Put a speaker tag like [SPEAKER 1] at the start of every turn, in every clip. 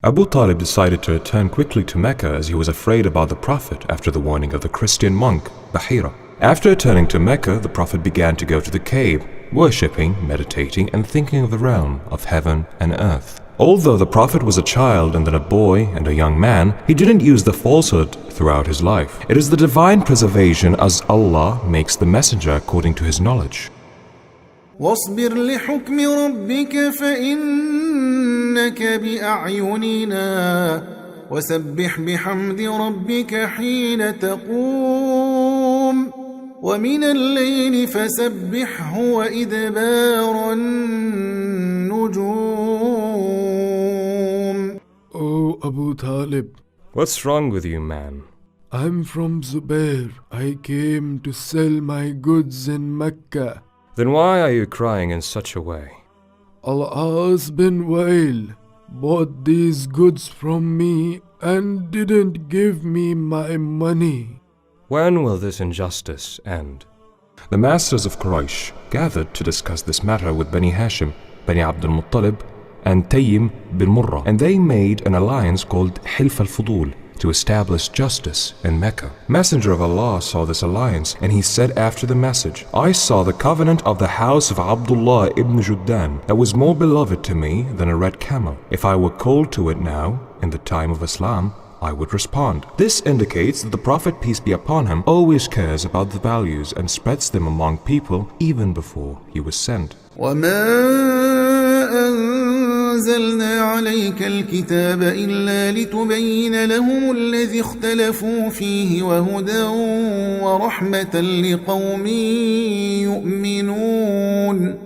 [SPEAKER 1] Abu Talib decided to return quickly to Mecca as he was afraid about the Prophet after the warning of the Christian monk, Bahira. After returning to Mecca, the Prophet began to go to the cave, worshipping, meditating, and thinking of the realm of heaven and earth. Although the Prophet was a child and then a boy and a young man, he didn't use the falsehood throughout his life. It is the divine preservation as Allah makes the messenger according to his knowledge.
[SPEAKER 2] واصبر لحكم ربك فإنك بأعيننا وسبح بحمد ربك حين تقوم ومن الليل فسبحه وإدبار النجوم.
[SPEAKER 3] Oh, Abu Talib,
[SPEAKER 1] What's wrong with you, man?
[SPEAKER 3] I'm from Zubair. I came to sell my goods in Mecca.
[SPEAKER 1] Then why are you crying in such a way?
[SPEAKER 3] Allah's bin Wail bought these goods from me and didn't give me my money.
[SPEAKER 1] When will this injustice end? The masters of Quraysh gathered to discuss this matter with Bani Hashim, Bani Abdul Muttalib, and Tayyim bin Murrah, and they made an alliance called Hilf al-Fudul to establish justice in Mecca. Messenger of Allah saw this alliance, and he said after the message, I saw the covenant of the house of Abdullah ibn Juddan that was more beloved to me than a red camel. If I were called to it now, in the time of Islam, I would respond. This indicates that the Prophet, peace be upon him, always cares about the values and spreads them among people even before he was sent.
[SPEAKER 2] أنزلنا عليك الكتاب إلا لتبين لهم الذي اختلفوا فيه وهدى ورحمة لقوم يؤمنون.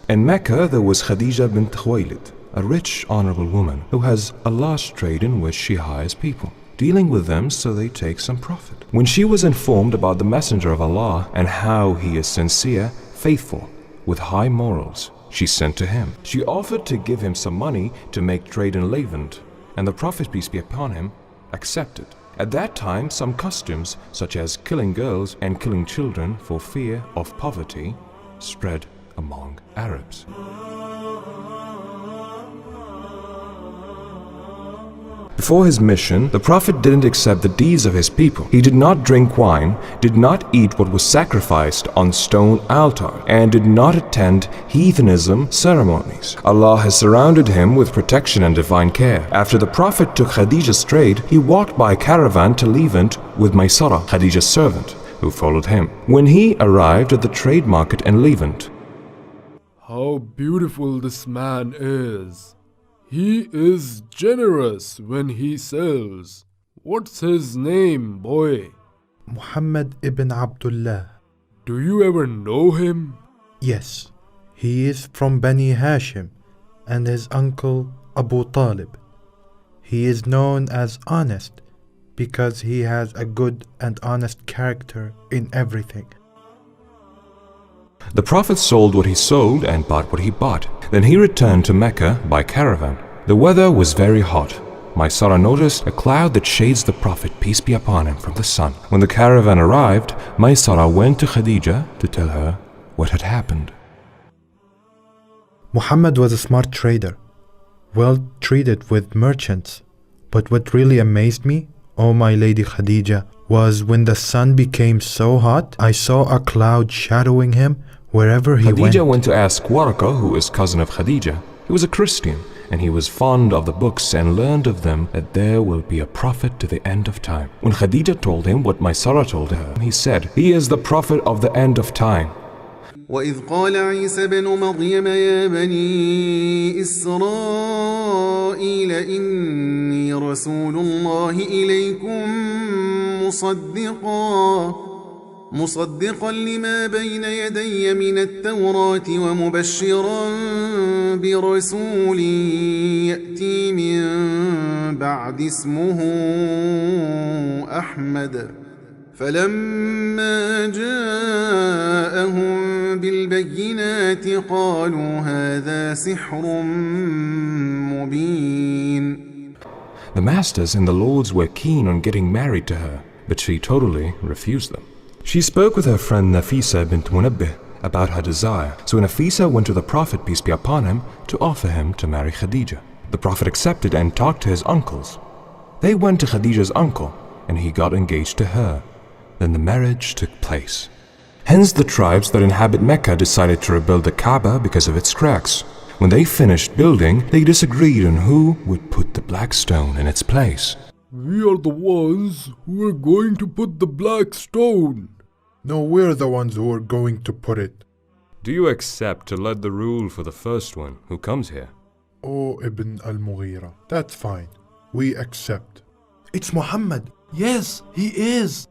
[SPEAKER 1] In Mecca there was Khadija bint Khuwaylid, a rich, honorable woman who has a large trade in which she hires people, dealing with them so they take some profit. When she was informed about the Messenger of Allah and how he is sincere, faithful, with high morals, she sent to him. She offered to give him some money to make trade in Levant, and the Prophet, peace be upon him, accepted. At that time, some customs, such as killing girls and killing children for fear of poverty, spread among Arabs. Before his mission, the Prophet didn't accept the deeds of his people. He did not drink wine, did not eat what was sacrificed on stone altar, and did not attend heathenism ceremonies. Allah has surrounded him with protection and divine care. After the Prophet took Khadija's trade, he walked by a caravan to Levant with Maysara, Khadija's servant, who followed him. When he arrived at the trade market in Levant,
[SPEAKER 3] How beautiful this man is. He is generous when he sells. What's his name, boy?
[SPEAKER 4] Muhammad ibn Abdullah.
[SPEAKER 3] Do you ever know him?
[SPEAKER 4] Yes, he is from Bani Hashim and his uncle Abu Talib. He is known as honest because he has a good and honest character in everything.
[SPEAKER 1] the Prophet sold what he sold and bought what he bought. Then he returned to Mecca by caravan. The weather was very hot. Maysara noticed a cloud that shades the Prophet, peace be upon him, from the sun. When the caravan arrived, Maysara went to Khadija to tell her what had happened.
[SPEAKER 4] Muhammad was a smart trader, well treated with merchants. But what really amazed me, O my lady Khadija, was when the sun became so hot, I saw a cloud shadowing him wherever he went.
[SPEAKER 1] Khadija went to ask Waraka, who is cousin of Khadija. He was a Christian, and he was fond of the books and learned of them that there will be a prophet to the end of time. When Khadija told him what Maysara told her, he said, he is the prophet of the end of time.
[SPEAKER 2] وإذ قال عيسى بن مريم يا بني إسرائيل إني رسول الله إليكم مصدقا لما بين يدي من التوراة ومبشرا برسول يأتي من بعد اسمه أحمد فلما جاءهم بالبينات قالوا هذا سحر مبين.
[SPEAKER 1] The masters and the lords were keen on getting married to her, but she totally refused them. She spoke with her friend Nafisa bint Munabbih about her desire, so Nafisa went to the Prophet, peace be upon him, to offer him to marry Khadija. The Prophet accepted and talked to his uncles. They went to Khadija's uncle, and he got engaged to her. Then the marriage took place. Hence the tribes that inhabit Mecca decided to rebuild the Kaaba because of its cracks. When they finished building, they disagreed on who would put the black stone in its place.
[SPEAKER 3] We are the ones who are going to put the black stone.
[SPEAKER 4] No, we're the ones who are going to put it.
[SPEAKER 1] Do you accept to let the rule for the first one who comes here?
[SPEAKER 4] Oh, Ibn al-Mughira, that's fine. We accept. It's Muhammad.
[SPEAKER 3] Yes, he is.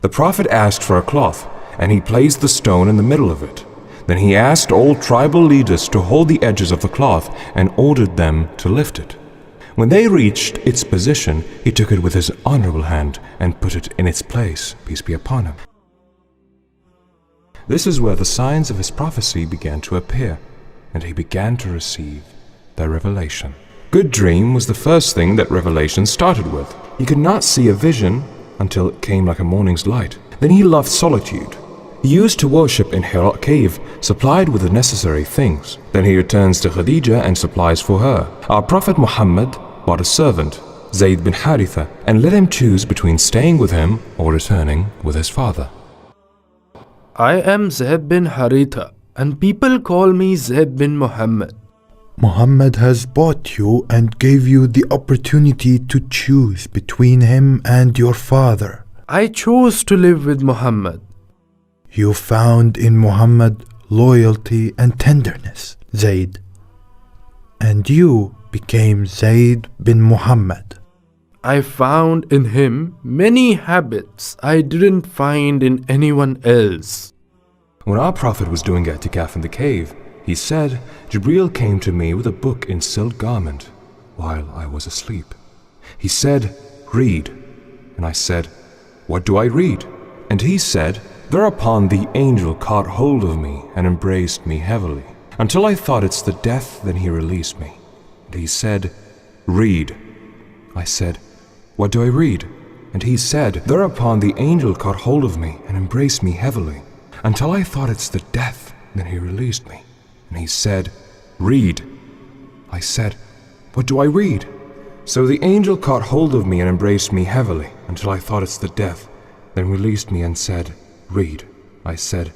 [SPEAKER 1] The Prophet asked for a cloth, and he placed the stone in the middle of it. Then he asked all tribal leaders to hold the edges of the cloth and ordered them to lift it. When they reached its position, he took it with his honorable hand and put it in its place, peace be upon him. This is where the signs of his prophecy began to appear, and he began to receive the revelation. Good dream was the first thing that revelation started with. He could not see a vision until it came like a morning's light. Then he loved solitude. He used to worship in Hira cave, supplied with the necessary things. Then he returns to Khadija and supplies for her. Our Prophet Muhammad bought a servant, Zayd bin Haritha, and let him choose between staying with him or returning with his father.
[SPEAKER 3] I am Zayd bin Haritha, and people call me Zayd bin Muhammad.
[SPEAKER 4] Muhammad has bought you and gave you the opportunity to choose between him and your father.
[SPEAKER 3] I chose to live with Muhammad.
[SPEAKER 4] You found in Muhammad loyalty and tenderness, Zayd. And you became Zayd bin Muhammad.
[SPEAKER 3] I found in him many habits I didn't find in anyone else.
[SPEAKER 1] When our Prophet was doing i'tikaf in the cave, he said, Jibreel came to me with a book in silk garment while I was asleep. He said, read. And I said, what do I read? And he said, thereupon the angel caught hold of me and embraced me heavily. Until I thought it's the death, then he released me. And he said, read. I said, what do I read? And he said, thereupon the angel caught hold of me and embraced me heavily. Until I thought it's the death, then he released me. And he said, read. I said, what do I read? So the angel caught hold of me and embraced me heavily, until I thought it's the death, then released me and said, read. I said,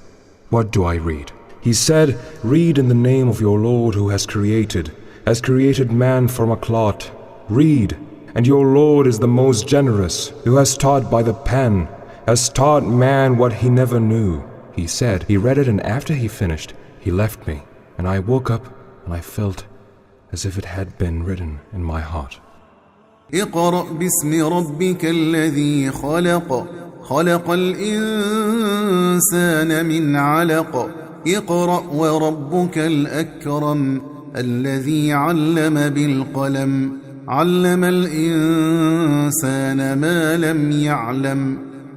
[SPEAKER 1] what do I read? He said, read in the name of your Lord who has created man from a clot. Read, and your Lord is the most generous, who has taught by the pen, has taught man what he never knew. He said, he read it, and after he finished, he left me. And I woke up and I felt as if it had been written in my heart.
[SPEAKER 2] اقرأ باسم ربك الذي خلق خلق الإنسان من علق اقرأ وربك الأكرم الذي علم بالقلم علم الإنسان ما لم يعلم